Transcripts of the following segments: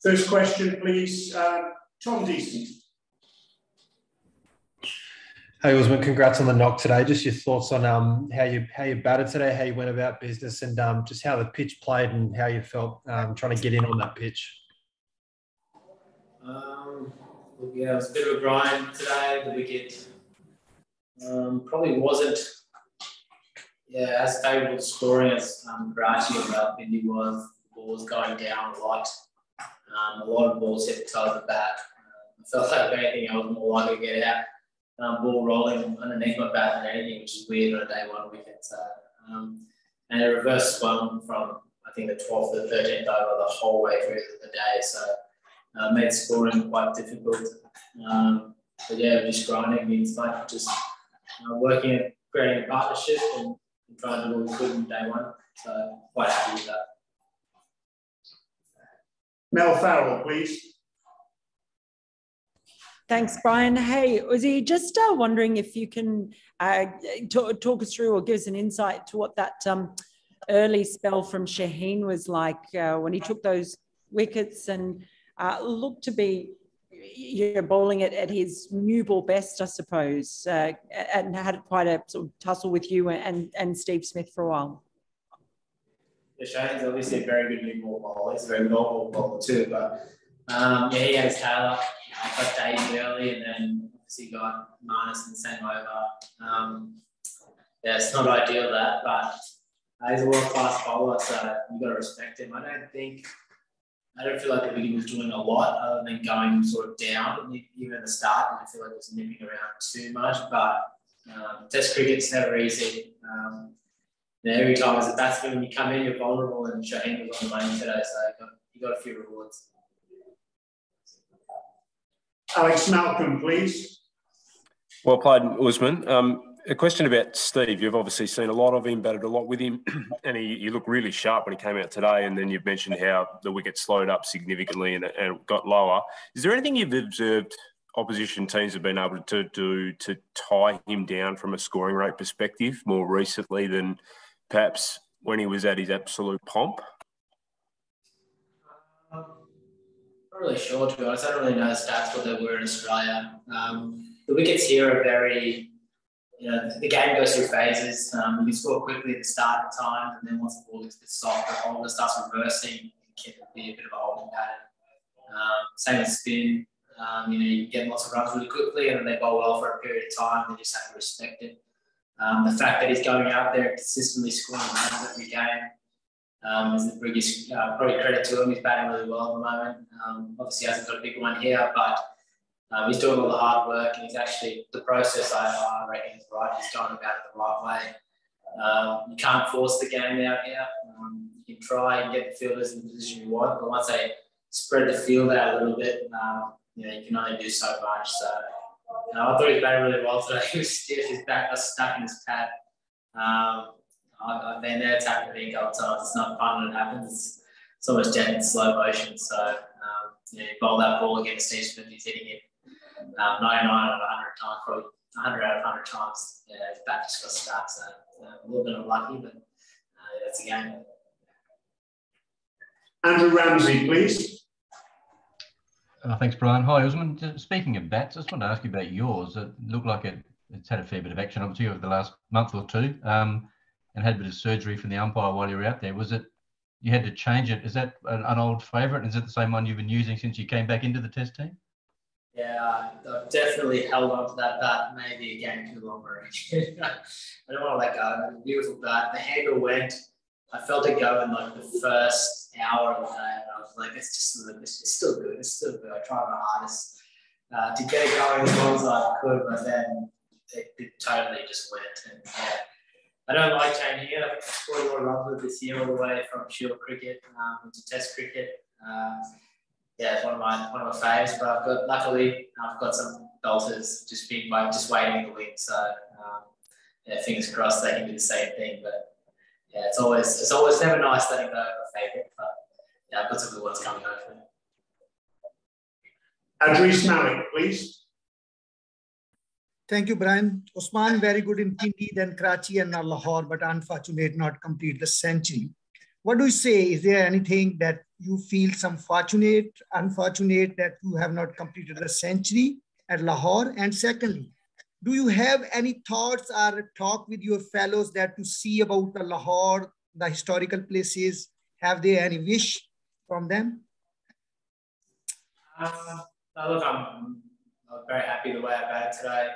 First question, please. Tom Deasy. Hey, Usman, congrats on the knock today. Just your thoughts on how you batted today, how you went about business, and just how the pitch played and how you felt trying to get in on that pitch. Yeah, it was a bit of a grind today. The wicket probably wasn't as favourable scoring as Karachi or Rawalpindi was. The ball was going down a lot. A lot of balls hit the toe of the bat. I felt like if anything, I was more likely to get out. Ball rolling underneath my bat than anything, which is weird on a day one wicket. So, and a reverse swung from, I think, the 12th to the 13th over the whole way through the day. So, made scoring quite difficult. But yeah, just grinding means like just working at creating a partnership and trying to do what we could in day one. So, quite happy with that. Mel Farrell, please. Thanks, Brian. Hey, Uzi, just wondering if you can talk us through or give us an insight to what that early spell from Shaheen was like when he took those wickets and looked to be bowling it at his new ball best, I suppose, and had quite a sort of tussle with you and Steve Smith for a while. Yeah, Shaheen's obviously a very good new ball bowler. He's a very ball bowler too, but he had his tail up. Got Daisy early and then obviously got Marnus in the same over. It's not ideal that, but he's a world-class bowler, so you've got to respect him. I don't feel like the wicket was doing a lot other than going sort of down. Even at the start, I feel like it was nipping around too much, but Test cricket's never easy. Every time as a batsman, when you come in, you're vulnerable, and Shaheen was on the money today, so you got a few rewards. Alex Malcolm, please. Well played, Usman. A question about Steve. You've obviously seen a lot of him, batted a lot with him, and he looked really sharp when he came out today, and then you've mentioned how the wicket slowed up significantly and got lower. Is there anything you've observed opposition teams have been able to do to tie him down from a scoring rate perspective more recently than perhaps when he was at his absolute pomp? Not really sure, to be honest. I don't really know the stats what they were in Australia. The wickets here are very, the game goes through phases. You can score quickly at the start of times, and then once the ball gets a bit softer, the holder starts reversing, it can be a bit of a holding pattern. Same with spin. You get lots of runs really quickly, and then they bowl well for a period of time, and you just have to respect it. The fact that he's going out there consistently scoring runs every game is the biggest probably credit to him. He's batting really well at the moment. Obviously, he hasn't got a big one here, but he's doing all the hard work, and he's actually, the process I reckon is right. He's going about it the right way. You can't force the game out here. You can try and get the fielders in the position you want, but once they spread the field out a little bit, you can only do so much. So I thought he was batting really well today. He was stiff, his back was stuck in his pad. I've been there, it's happened to me a couple of times. It's not fun when it happens. It's almost dead in slow motion. So, you bowl that ball against Steve Smith, he's hitting it 99 out of 100 times, probably 100 out of 100 times. Yeah, his back just got stuck. So, a little bit unlucky, but that's a game. Andrew Ramsey, please. Thanks, Brian. Hi, Usman. Speaking of bats, I just wanted to ask you about yours. It looked like it's had a fair bit of action, obviously, over the last month or two, and had a bit of surgery from the umpire while you were out there. Was it, you had to change it? Is that an old favourite? Is it the same one you've been using since you came back into the Test team? Yeah, I've definitely held on to that bat maybe a game too long already. I don't want to let go. It's a beautiful bat. The handle went. I felt it go in like the first hour of the day, and I was like, it's still good. It's still good. I tried my hardest to get it going as long as I could, but then it totally just went. And yeah, I don't like changing it. I think I scored more runs with this year all the way from Shield cricket into Test cricket. It's one of my faves, but luckily I've got some belters just waiting in the wing. So fingers crossed they can do the same thing. But yeah, it's always never nice letting go of a favourite. But yeah, I've got some good ones coming hopefully. Adrice Malik, please. Thank you, Brian. Usman, very good in Pindi, then Karachi and now Lahore, but unfortunate not complete the century. what do you say? Is there anything that you feel unfortunate that you have not completed the century at Lahore? And secondly, do you have any thoughts or talk with your fellows that to see about the Lahore, the historical places? Have they any wish from them? Look, I'm very happy the way I batted today.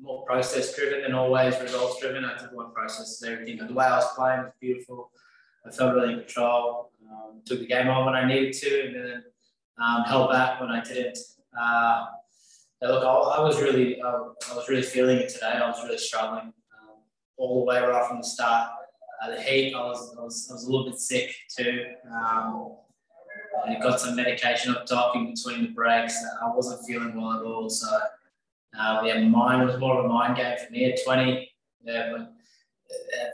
More process driven than always results driven. I took one process and everything. The way I was playing was beautiful. I felt really in control. Took the game on when I needed to, and then held back when I didn't. Look, I was really feeling it today. I was really struggling all the way right from the start. The heat, I was a little bit sick too. I got some medication up top in between the breaks. I wasn't feeling well at all. So yeah, mine was more of a mind game for me at 20. Yeah, but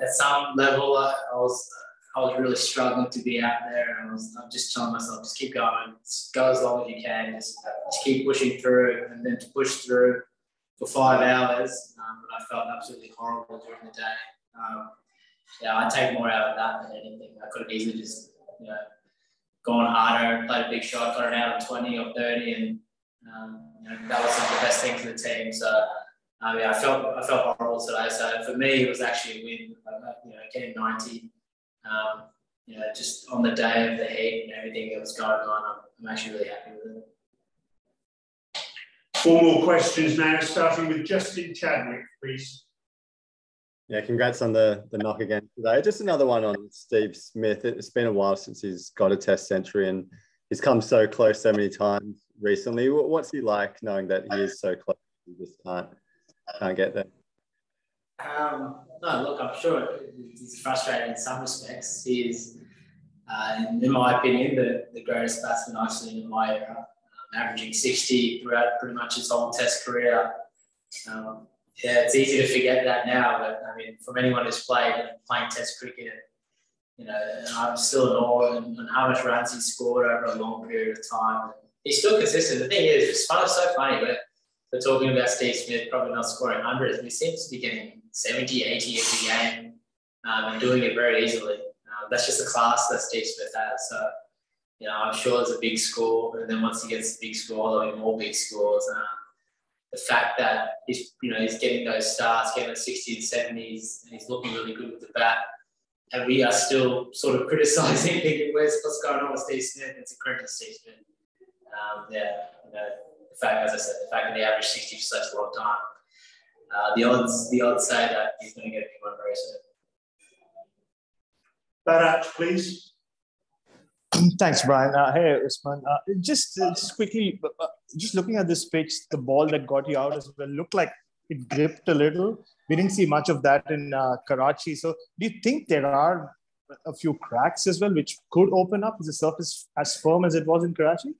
at some level, I was really struggling to be out there. And I'm just telling myself, just keep going, just go as long as you can, just keep pushing through, and then to push through for 5 hours. But I felt absolutely horrible during the day. Yeah, I take more out of that than anything. I could have easily just, gone harder, played a big shot, got it out of 20 or 30, and that was the best thing for the team. So yeah, I felt horrible today. So for me, it was actually a win. Getting 90. Just on the day of the heat and everything that was going on, I'm actually really happy with it. 4 more questions now, starting with Justin Chadwick, please. Yeah, congrats on the knock again today. Just another one on Steve Smith. It's been a while since he's got a Test century, and he's come so close so many times recently. What's he like knowing that he is so close, he just can't get there? No, look, I'm sure he's frustrated in some respects. He is, in my opinion, the greatest batsman I've seen in my era, averaging 60 throughout pretty much his whole Test career. Yeah, it's easy to forget that now, but I mean, from anyone who's playing Test cricket, I'm still in awe on how much runs he scored over a long period of time. He's still consistent. The thing is, it's so funny, but we're talking about Steve Smith probably not scoring hundreds, but he seems to be getting 70, 80 every game and doing it very easily. That's just the class that Steve Smith has. So, I'm sure it's a big score, and then once he gets a big score, there'll be more big scores. The fact that he's getting those starts, getting the 60s and 70s, and he's looking really good with the bat, and we are still sort of criticising, thinking, what's going on with Steve Smith? It's a credit to Steve Smith. The fact, as I said, the fact that he averaged 60 for such a long time, the odds say that he's going to get a big one very soon. Bharat, please. Thanks, Brian. Hey, Usman. Just quickly, just looking at this pitch, the ball that got you out as well looked like it gripped a little. We didn't see much of that in Karachi. So do you think there are a few cracks as well, which could open up? Is the surface as firm as it was in Karachi?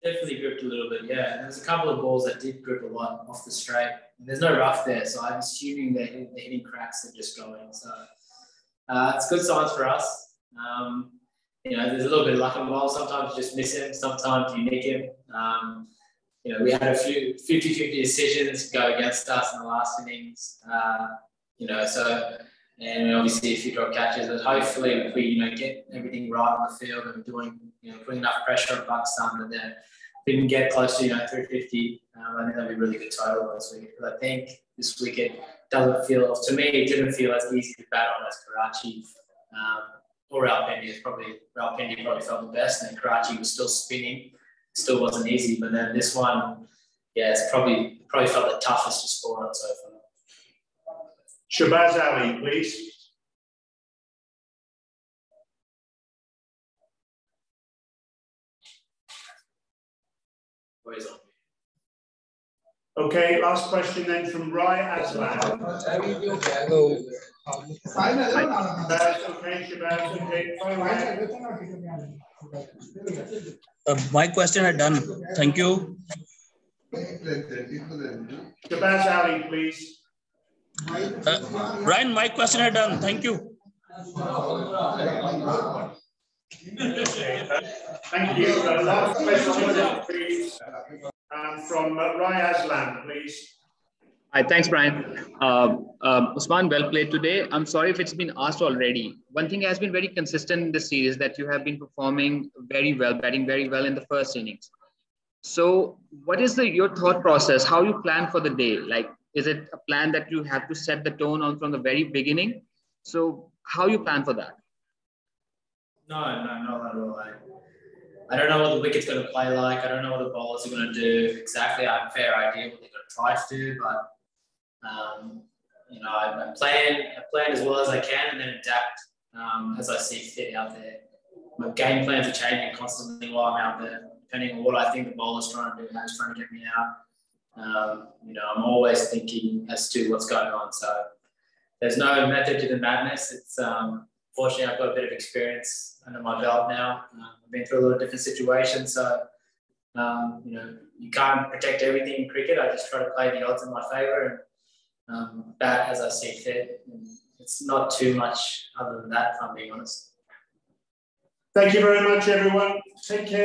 Definitely gripped a little bit, yeah. And there's a couple of balls that did grip a lot off the straight. And there's no rough there, so I'm assuming that the hitting cracks are just going. So it's good signs for us. There's a little bit of luck involved. Sometimes you just miss him, sometimes you nick him. We had a few 50-50 decisions go against us in the last innings. And obviously a few drop catches, but hopefully if we get everything right on the field and doing putting enough pressure on Pakistan, but then we can get close to 350, I think that'll be a really good total this weekend. Because I think this weekend doesn't feel, to me, it didn't feel as easy to bat on as Karachi. Or Rawalpindi probably felt the best, and then Karachi was still spinning. It still wasn't easy, but then this one, yeah, it's probably felt the toughest to score on so far. Shahbaz Ali, please. Okay, last question then from Rai Aslan. My question are done. Thank you. Shahbaz Ali, please. Ryan, my question are done. Thank you. Thank you. Last question, please. From Rai Aslan, please. Hi, thanks, Brian. Usman, well played today. I'm sorry if it's been asked already. One thing has been very consistent in this series that you have been performing very well, batting very well in the first innings. So what is your thought process? How you plan for the day? Like, is it a plan that you have to set the tone on from the very beginning? So how you plan for that? No, not at all. I don't know what the wicket's going to play like. I don't know what the bowlers are going to do exactly. I have a fair idea what they're going to try to do, but I plan as well as I can and then adapt as I see fit out there. My game plans are changing constantly while I'm out there, depending on what I think the bowler's trying to do, how he's trying to get me out. I'm always thinking as to what's going on. So there's no method to the madness. It's fortunately I've got a bit of experience under my belt now. I've been through a lot of different situations, so you can't protect everything in cricket. I just try to play the odds in my favour and bat as I see fit. And it's not too much other than that, if I'm being honest. Thank you very much, everyone. Take care.